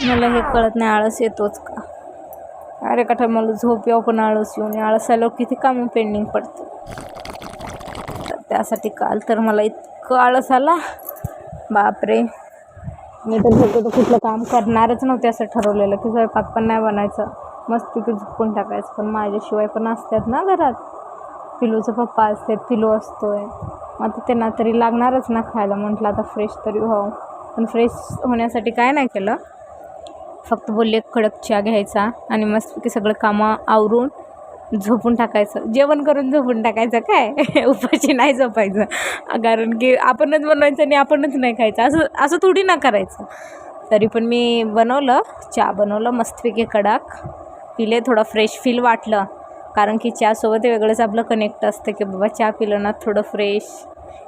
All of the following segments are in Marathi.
मला हे कळत नाही, आळस येतोच का? अरे का मला झोप यावं पण आळस येऊन, आळस आल्यावर किती कामं पेंडिंग पडतं. त्यासाठी काल तर मला इतकं आळस आला, बापरे. मी तर शक्यतो कुठलं काम करणारच नव्हते असं ठरवलेलं की स्वयंपाक पण नाही बनायचं, मस्तपैकी झोपून टाकायचं. पण माझ्याशिवाय पण असतात ना घरात, पिलूचं पप्पा असतात, पिलू असतोय, आता त्यांना तरी लागणारच ना खायला. म्हटलं आता फ्रेश तरी व्हावं. पण फ्रेश होण्यासाठी काय नाही केलं, फक्त बोलले कडक चहा घ्यायचा आणि मस्तपैकी सगळं कामं आवरून झोपून टाकायचं, जेवण करून झोपून टाकायचं. काय उपाशी नाही झोपायचं, कारण की आपणच बनवायचं आणि आपणच नाही खायचं, असं थोडी ना करायचं. तरी पण मी बनवलं, चहा बनवलं मस्तपैकी कडक, पिले, थोडं फ्रेश फील वाटलं. कारण की चहासोबत वेगळंच आपलं कनेक्ट असतं की बाबा चहा पिलं ना थोडं फ्रेश,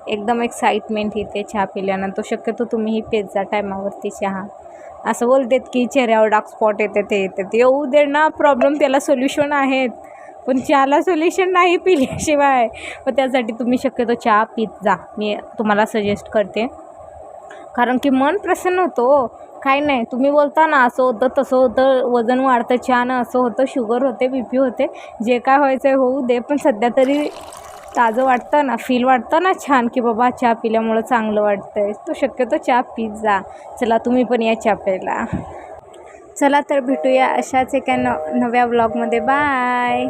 एकदम एक्साइटमेंट येते चहा पिल्यानंतर. शक्यतो तुम्हीही पेत जा टायमावरती चहा. असं बोलतात की चेहऱ्यावर डार्क स्पॉट येते, ते येते, ते येऊ दे ना, प्रॉब्लेम त्याला सोल्युशन आहेत, पण चहाला सोल्युशन नाही पिल्याशिवाय. व त्यासाठी तुम्ही शक्यतो चहा पीत जा, मी तुम्हाला सजेस्ट करते. कारण की मन प्रसन्न होतो. काही नाही, तुम्ही बोलता ना असं होतं तसं होतं, वजन वाढतं चहानं, असं होतं, शुगर होते, BP होते, जे काय व्हायचं आहे होऊ दे, पण सध्या तरी ताजं वाटतं ना, फील वाटतं ना छान, की बाबा चहा पिल्यामुळं चांगलं वाटतं आहे. तो शक्यतो चहा पीत जा. चला तुम्ही पण या चहा प्यायला. चला तर भेटूया अशाच एका नव्या ब्लॉगमध्ये. बाय.